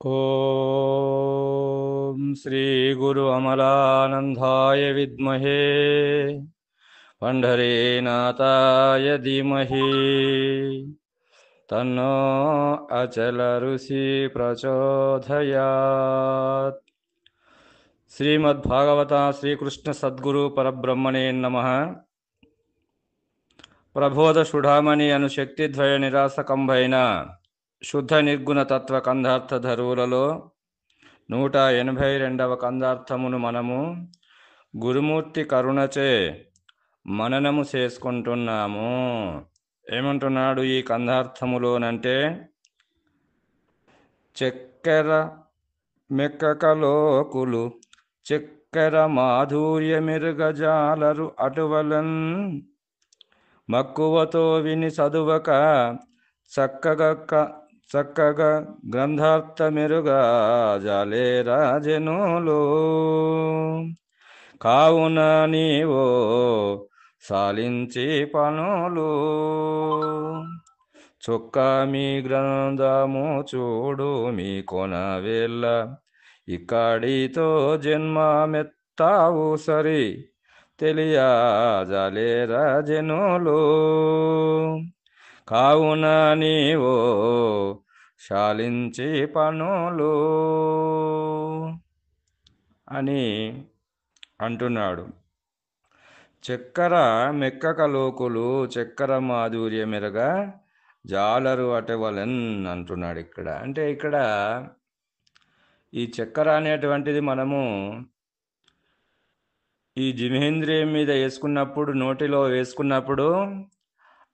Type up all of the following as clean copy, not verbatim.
ఓం శ్రీ గురు అమలానందాయ విద్మహే పండరీనాథాయ ధీమహి తన్నో అచల ఋషి ప్రచోదయాత్. శ్రీమద్భాగవత శ్రీకృష్ణ సద్గురు పరబ్రహ్మణే నమః. ప్రబోధ సుఢామణి అను శక్తిద్వయ నిరాసకంభైన శుద్ధ నిర్గుణ తత్వ కందార్థ ధరువులలో 182వ కందార్థమును మనము గురుమూర్తి కరుణచే మననము చేసుకుంటున్నాము. ఏమంటున్నాడు ఈ కందార్థములోనంటే, చక్కెర మెక్కకలోకులు చక్కెర మాధుర్య మెరుగజాలరు అటువలన్ మక్కువతో విని చదువక చక్కగా గ్రంథార్థ మెరుగా జాలేరా జనులు. కావున నీవో సాలించి పనులు చొక్క మీ గ్రంథము చూడు మీ కొన వేళ్ళ ఇక్కడితో జన్మమెత్తావు సరి తెలియజాలేరా జనులు. కావున నీవో శాలించి పనులు అని అంటున్నాడు. చక్కెర మెక్కక లోకులు చక్కెర మాధుర్య మెరగా జాలరు అటవలన్ అంటున్నాడు ఇక్కడ. అంటే ఇక్కడ ఈ చక్కెర అనేటువంటిది మనము ఈ జిమేంద్రియం మీద వేసుకున్నప్పుడు, నోటిలో వేసుకున్నప్పుడు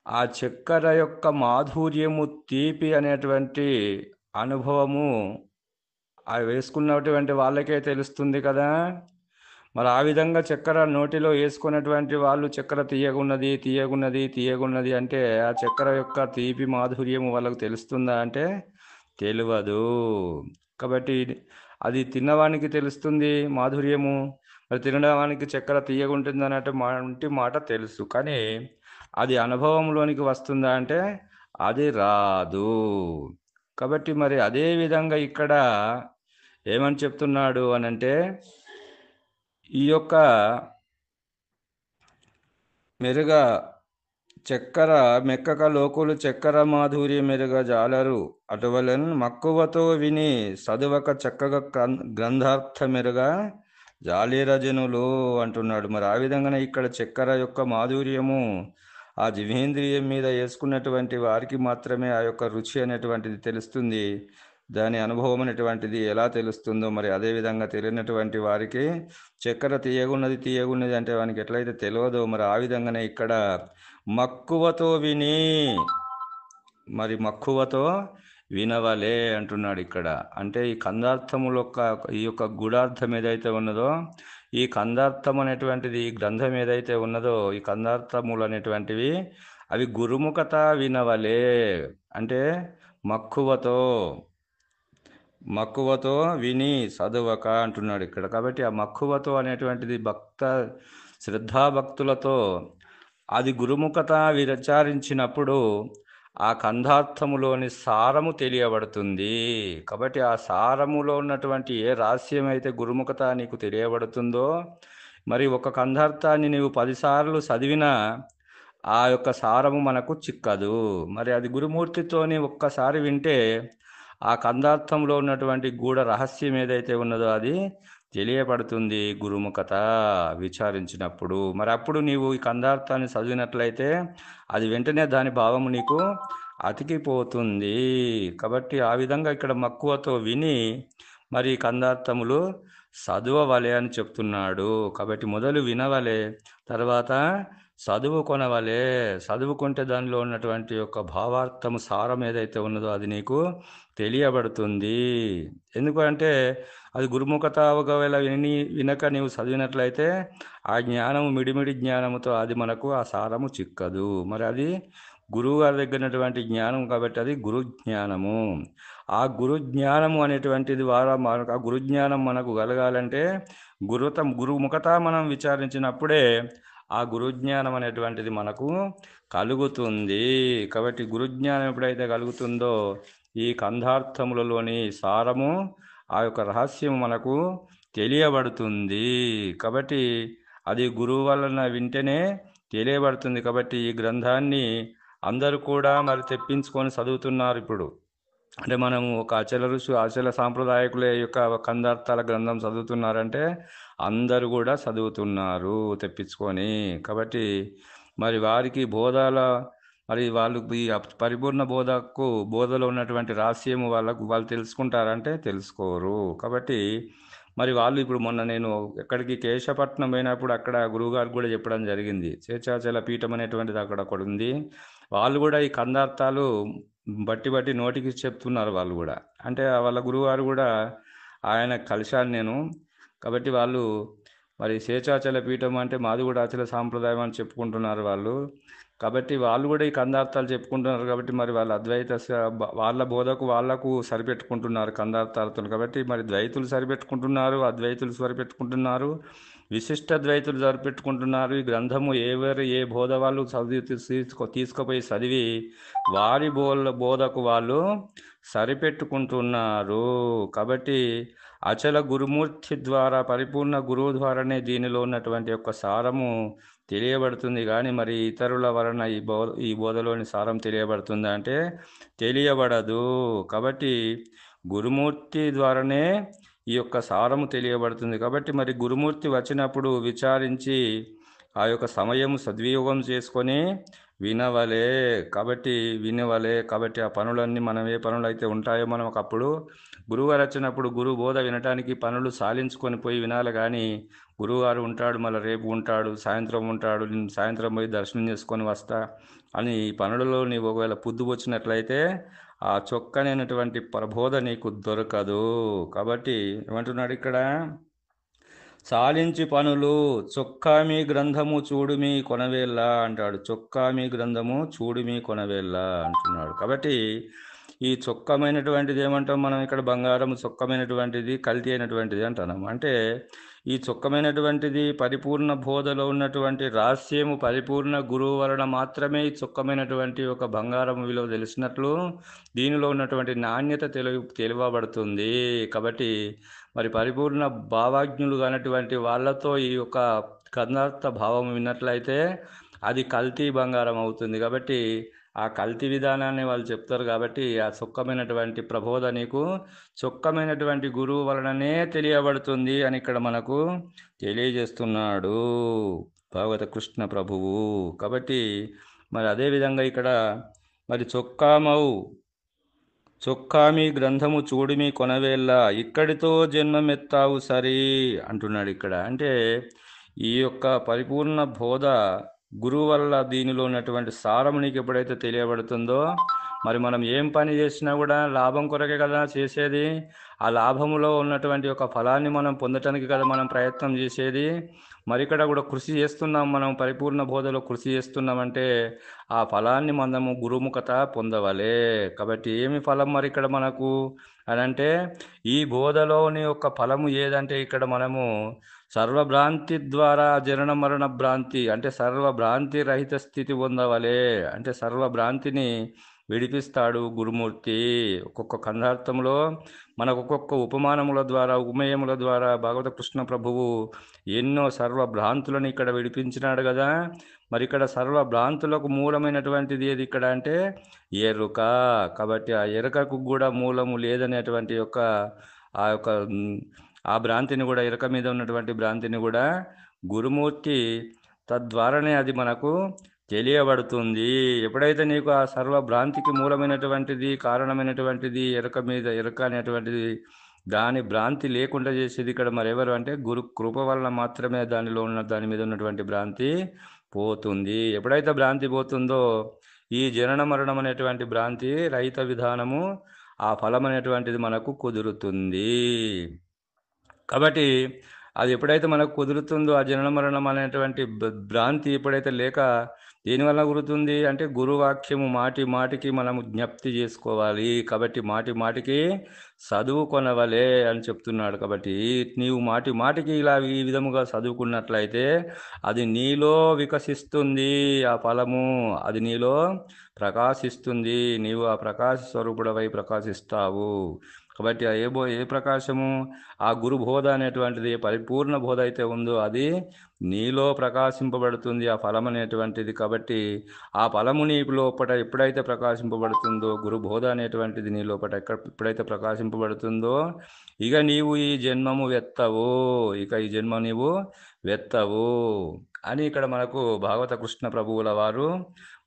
ఆ చక్కెర యొక్క మాధుర్యము, తీపి అనేటువంటి అనుభవము ఆ వేసుకున్నటువంటి వాళ్ళకే తెలుస్తుంది కదా. మరి ఆ విధంగా చక్కెర నోటిలో వేసుకున్నటువంటి వాళ్ళు చక్కెర తీయగున్నది తీయగున్నది తీయగున్నది అంటే ఆ చక్కెర యొక్క తీపి మాధుర్యము వాళ్ళకు తెలుస్తుందా అంటే తెలియదు. కాబట్టి అది తిన్నవానికి తెలుస్తుంది మాధుర్యము, మరి తినడానికి చక్కెర తీయగుంటుంది అన్నట్టు మాట తెలుసు, కానీ అది అనుభవంలోనికి వస్తుందా అంటే అది రాదు. కాబట్టి మరి అదే విధంగా ఇక్కడ ఏమని చెప్తున్నాడు అనంటే, ఈ యొక్క మెరుగ చక్కెర మెక్కక లోకులు చక్కెర మాధుర్య మెరుగ జాలరు అటువలన్ మక్కువతో విని చదువక చక్కగా గ్రంథార్థ మెరుగా జాలీరజనులు అంటున్నాడు. మరి ఆ విధంగానే ఇక్కడ చక్కెర యొక్క మాధుర్యము ఆ జివేంద్రియం మీద వేసుకున్నటువంటి వారికి మాత్రమే ఆ యొక్క రుచి అనేటువంటిది తెలుస్తుంది. దాని అనుభవం అనేటువంటిది ఎలా తెలుస్తుందో మరి అదేవిధంగా తెలియనటువంటి వారికి చక్కెర తీయగున్నది అంటే వానికి ఎట్లయితే తెలియదో మరి ఆ విధంగానే ఇక్కడ మక్కువతో విని, మరి మక్కువతో వినవలే అంటున్నాడు ఇక్కడ. అంటే ఈ కందార్థముల ఈ యొక్క గూఢార్థం ఏదైతే ఉన్నదో, ఈ కందార్థం అనేటువంటిది ఈ గ్రంథం ఏదైతే ఉన్నదో, ఈ కందార్థములు అనేటువంటివి అవి గురుముఖత వినవలే అంటే మక్కువతో విని చదువక అంటున్నాడు ఇక్కడ. కాబట్టి ఆ మక్కువతో అనేటువంటిది శ్రద్ధాభక్తులతో అది గురుముఖత విచారించినప్పుడు ఆ కందార్థములోని సారము తెలియబడుతుంది. కాబట్టి ఆ సారములో ఉన్నటువంటి ఏ రహస్యం అయితే గురుముఖత నీకు తెలియబడుతుందో, మరి ఒక కందార్థాన్ని నీవు 10 సార్లు చదివినా ఆ యొక్క సారము మనకు చిక్కదు. మరి అది గురుమూర్తితోని ఒక్కసారి వింటే ఆ కందార్థంలో ఉన్నటువంటి గూఢ రహస్యం ఏదైతే ఉన్నదో అది తెలియబడుతుంది గురుముఖత విచారించినప్పుడు. మరి అప్పుడు నీవు ఈ కందార్థాన్ని చదివినట్లయితే అది వెంటనే దాని భావము నీకు అతికిపోతుంది. కాబట్టి ఆ విధంగా ఇక్కడ మక్కువతో విని మరి కందార్థములు చదువవలే అని చెప్తున్నాడు. కాబట్టి మొదలు వినవలే, తర్వాత చదువుకొనవలే. చదువుకుంటే దానిలో ఉన్నటువంటి యొక్క భావార్థము, సారం ఏదైతే ఉన్నదో అది నీకు తెలియబడుతుంది. ఎందుకంటే అది గురుముఖత ఒకవేళ వినక నీవు చదివినట్లయితే ఆ జ్ఞానము మిడిమిడి జ్ఞానముతో అది మనకు ఆ సారము చిక్కదు. మరి అది గురువు గారి దగ్గరటువంటి జ్ఞానం కాబట్టి అది గురు జ్ఞానము. ఆ గురు జ్ఞానము అనేటువంటిది మనకు ఆ గురు జ్ఞానం మనకు కలగాలంటే గురుముఖత మనం విచారించినప్పుడే ఆ గురుజ్ఞానం అనేటువంటిది మనకు కలుగుతుంది. కాబట్టి గురుజ్ఞానం ఎప్పుడైతే కలుగుతుందో ఈ కందార్థములలోని సారము ఆ యొక్క రహస్యం మనకు తెలియబడుతుంది. కాబట్టి అది గురువు వలన వింటేనే తెలియబడుతుంది. కాబట్టి ఈ గ్రంథాన్ని అందరూ కూడా మరి తెప్పించుకొని చదువుతున్నారు ఇప్పుడు. అంటే మనము ఒక అచల ఋషి అచల సాంప్రదాయకుల యొక్క కందార్థాల గ్రంథం చదువుతున్నారంటే అందరూ కూడా చదువుతున్నారు తెప్పించుకొని. కాబట్టి మరి వారికి బోధాల మరి వాళ్ళు ఈ పరిపూర్ణ బోధలో ఉన్నటువంటి రహస్యము వాళ్ళు తెలుసుకుంటారంటే తెలుసుకోరు. కాబట్టి మరి వాళ్ళు ఇప్పుడు మొన్న నేను ఎక్కడికి కేశపట్నం పోయినప్పుడు అక్కడ గురువుగారు కూడా చెప్పడం జరిగింది. శేషాచల పీఠం అనేటువంటిది అక్కడ ఉంది. వాళ్ళు కూడా ఈ కందార్థాలు బట్టి నోటికి చెప్తున్నారు వాళ్ళు కూడా. అంటే వాళ్ళ గురువుగారు కూడా ఆయన కలిశాను నేను. కాబట్టి వాళ్ళు మరి శేషాచల పీఠం అంటే మాది కూడా అచల సాంప్రదాయం అని చెప్పుకుంటున్నారు వాళ్ళు. కాబట్టి వాళ్ళు కూడా ఈ కందార్థాలు చెప్పుకుంటున్నారు. కాబట్టి మరి వాళ్ళ వాళ్ళ బోధకు వాళ్ళకు సరిపెట్టుకుంటున్నారు కందార్థాలతో. కాబట్టి మరి ద్వైతులు సరిపెట్టుకుంటున్నారు, అద్వైతులు సరిపెట్టుకుంటున్నారు, విశిష్ట ద్వైతులు సరిపెట్టుకుంటున్నారు. ఈ గ్రంథము ఏ బోధ వాళ్ళు తీసుకుపోయి చదివి వారి బోధకు వాళ్ళు సరిపెట్టుకుంటున్నారు. కాబట్టి అచల గురుమూర్తి ద్వారా పరిపూర్ణ గురువు ద్వారానే దీనిలో ఉన్నటువంటి యొక్క సారము తెలియబడుతుంది. కానీ మరి ఇతరుల వలన ఈ బోధలోని సారం తెలియబడుతుందా అంటే తెలియబడదు. కాబట్టి గురుమూర్తి ద్వారానే ఈ యొక్క సారము తెలియబడుతుంది. కాబట్టి మరి గురుమూర్తి వచ్చినప్పుడు విచారించి ఆ యొక్క సమయం సద్వినియోగం చేసుకొని వినవలే. కాబట్టి ఆ పనులన్నీ మనం ఏ పనులు అయితే ఉంటాయో మనం ఒకప్పుడు గురువుగారు వచ్చినప్పుడు గురువు బోధ వినటానికి పనులు సాలించుకొని పోయి వినాలి. కానీ గురువుగారు ఉంటాడు, మళ్ళీ రేపు ఉంటాడు, సాయంత్రం ఉంటాడు, నేను సాయంత్రం పోయి దర్శనం చేసుకొని వస్తా అని ఈ పనులలో నీవు ఒకవేళ పొద్దు వచ్చినట్లయితే ఆ చొక్కనైనటువంటి ప్రబోధ నీకు దొరకదు. కాబట్టి ఏమంటున్నాడు ఇక్కడ, సాలించి పనులు చొక్కామి గ్రంథము చూడుమి కొనవేళ్ళ అంటాడు. చొక్కామి గ్రంథము చూడుమి కొనవేళ్ళ అంటున్నాడు. కాబట్టి ఈ చొక్కమైనటువంటిది ఏమంటాం మనం ఇక్కడ, బంగారం చొక్కమైనటువంటిది కల్తీ అయినటువంటిది అంటున్నాం. అంటే ఈ చొక్కమైనటువంటిది పరిపూర్ణ బోధలో ఉన్నటువంటి రహస్యము పరిపూర్ణ గురువు వలన మాత్రమే ఈ చొక్కమైనటువంటి ఒక బంగారం విలువ తెలిసినట్లు దీనిలో ఉన్నటువంటి నాణ్యత తెలియబడుతుంది. కాబట్టి మరి పరిపూర్ణ భావాజ్ఞులు కానటువంటి వాళ్ళతో ఈ యొక్క కందార్థ భావం విన్నట్లయితే అది కల్తీ బంగారం అవుతుంది. కాబట్టి ఆ కల్తీ విధానాన్ని వాళ్ళు చెప్తారు. కాబట్టి ఆ చొక్కమైనటువంటి ప్రబోధ నీకు చొక్కమైనటువంటి గురువు వలననే తెలియబడుతుంది అని ఇక్కడ మనకు తెలియజేస్తున్నాడు భాగవత కృష్ణ ప్రభువు. కాబట్టి మరి అదేవిధంగా ఇక్కడ మరి చొక్కామి గ్రంథము చూడిమి కొనవేళ్ళ ఇక్కడితో జన్మమెత్తావు సరి అంటున్నాడు ఇక్కడ. అంటే ఈ యొక్క పరిపూర్ణ బోధ గురువు వల్ల దీనిలో ఉన్నటువంటి సారం నీకు ఎప్పుడైతే తెలియబడుతుందో మరి మనం ఏం పని చేసినా కూడా లాభం కొరకే కదా చేసేది. ఆ లాభములో ఉన్నటువంటి ఒక ఫలాన్ని మనం పొందటానికి కదా మనం ప్రయత్నం చేసేది. మరి ఇక్కడ కూడా కృషి చేస్తున్నాం, మనం పరిపూర్ణ బోధలో కృషి చేస్తున్నామంటే ఆ ఫలాన్ని మనము గురుముఖత పొందవలే. కాబట్టి ఏమి ఫలం మరి ఇక్కడ మనకు అని అంటే ఈ బోధలోని యొక్క ఫలము ఏదంటే ఇక్కడ మనము సర్వభ్రాంతి ద్వారా జనన మరణ భ్రాంతి అంటే సర్వభ్రాంతి రహిత స్థితి పొందవలే. అంటే సర్వభ్రాంతిని విడిపిస్తాడు గురుమూర్తి. ఒక్కొక్క కందార్థంలో మనకు ఒక్కొక్క ఉపమేయముల ద్వారా భాగవత కృష్ణ ప్రభువు ఎన్నో సర్వభ్రాంతులను ఇక్కడ విడిపించినాడు కదా. మరి ఇక్కడ సర్వభ్రాంతులకు మూలమైనటువంటిది ఏది ఇక్కడ అంటే ఎరుక. కాబట్టి ఆ ఎరుకకు కూడా మూలము లేదనేటువంటి ఆ భ్రాంతిని కూడా, ఎరుక మీద ఉన్నటువంటి భ్రాంతిని కూడా గురుమూర్తి తద్వారానే అది మనకు తెలియబడుతుంది. ఎప్పుడైతే నీకు ఆ సర్వభ్రాంతికి మూలమైనటువంటిది కారణమైనటువంటిది ఎరుక అనేటువంటిది దాని భ్రాంతి లేకుండా చేసేది ఇక్కడ మరెవరు అంటే గురు కృప వలన మాత్రమే దాని మీద ఉన్నటువంటి భ్రాంతి పోతుంది. ఎప్పుడైతే భ్రాంతి పోతుందో ఈ జనన మరణం అనేటువంటి భ్రాంతి రహిత విధానము ఆ ఫలం అనేటువంటిది మనకు కుదురుతుంది. కాబట్టి అది ఎప్పుడైతే మనకు కుదురుతుందో ఆ జనన మరణం అనేటువంటి భ్రాంతి ఎప్పుడైతే లేక దేనివల్ల కుదురుతుంది అంటే గురువాక్యము మాటి మాటికి మనము జ్ఞప్తి చేసుకోవాలి. కాబట్టి మాటి మాటికి చదువుకొనవలే అని చెప్తున్నాడు. కాబట్టి నీవు మాటి మాటికి ఇలా ఈ విధముగా చదువుకున్నట్లయితే అది నీలో వికసిస్తుంది. ఆ ఫలము అది నీలో ప్రకాశిస్తుంది. నీవు ఆ ప్రకాశ స్వరూపుడవై ప్రకాశిస్తావు. కాబట్టి ఏ ప్రకాశము ఆ గురు బోధ అనేటువంటిది పరిపూర్ణ బోధ అయితే ఉందో అది నీలో ప్రకాశింపబడుతుంది ఆ ఫలం అనేటువంటిది. కాబట్టి ఆ ఫలము నీ లోపట ఎప్పుడైతే ప్రకాశింపబడుతుందో, గురు బోధ అనేటువంటిది నీ లోపట ఎప్పుడైతే ప్రకాశింపబడుతుందో, ఇక నీవు ఈ జన్మము వెత్తవు, ఇక ఈ జన్మ నీవు వెత్తవు అని ఇక్కడ మనకు భాగవత కృష్ణ ప్రభువుల వారు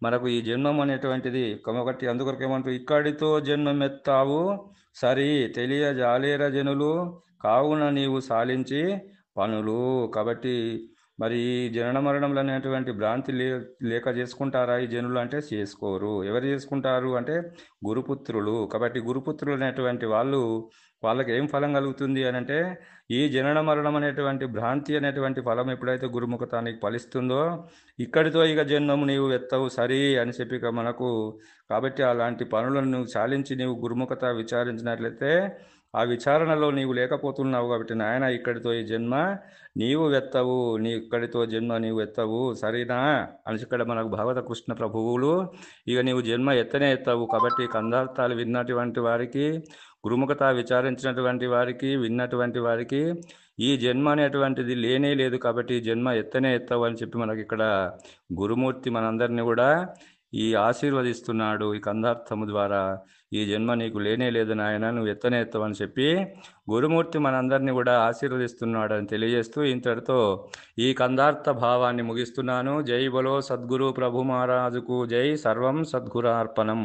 మనకు ఈ జన్మం అనేటువంటిది ఒకటి అందుకొరకు ఏమంటారు, ఇక్కడితో జన్మమెత్తావు సరి తెలియజాలేర జనులు కావున నీవు సాలించి పనులు. కాబట్టి మరి ఈ జనన మరణములు అనేటువంటి భ్రాంతి లేక చేసుకుంటారా ఈ జనులు అంటే చేసుకోరు. ఎవరు చేసుకుంటారు అంటే గురుపుత్రులు. కాబట్టి గురుపుత్రులు అనేటువంటి వాళ్ళకి ఏం ఫలం కలుగుతుంది అని అంటే ఈ జనన మరణం అనేటువంటి భ్రాంతి అనేటువంటి ఫలం ఎప్పుడైతే గురుముఖతానికి ఫలిస్తుందో ఇక్కడితో ఇక జన్మము నీవు ఎత్తవు సరి అని చెప్పి మనకు. కాబట్టి అలాంటి పనులను నువ్వు చాలించి నీవు గురుముఖత విచారించినట్లయితే ఆ విచారణలో నీవు లేకపోతున్నావు. కాబట్టి నాయన ఇక్కడితో ఈ జన్మ నీవు వెత్తవు, ఇక్కడితో జన్మ నీవు ఎత్తవు సరేనా అని ఇక్కడ మనకు భాగవత కృష్ణ ప్రభువులు ఇక నీవు జన్మ ఎత్తనే ఎత్తవు. కాబట్టి కందార్థాలు విన్నటువంటి వారికి, గురుముఖత విచారించినటువంటి వారికి, విన్నటువంటి వారికి ఈ జన్మ అనేటువంటిది లేనే లేదు. కాబట్టి ఈ జన్మ ఎత్తనే ఎత్తవు అని చెప్పి మనకి ఇక్కడ గురుమూర్తి మనందరినీ కూడా ఈ ఆశీర్వదిస్తున్నాడు ఈ కందార్థము ద్వారా. ఈ జన్మ నీకు లేనే లేదు నాయన, నువ్వు ఎత్తనే ఎత్తవని చెప్పి గురుమూర్తి మనందరినీ కూడా ఆశీర్వదిస్తున్నాడు అని తెలియజేస్తూ ఇంతటితో ఈ కందార్థ భావాన్ని ముగిస్తున్నాను. జై బలో సద్గురు ప్రభు మహారాజుకు జై. సర్వం సద్గురార్పణం.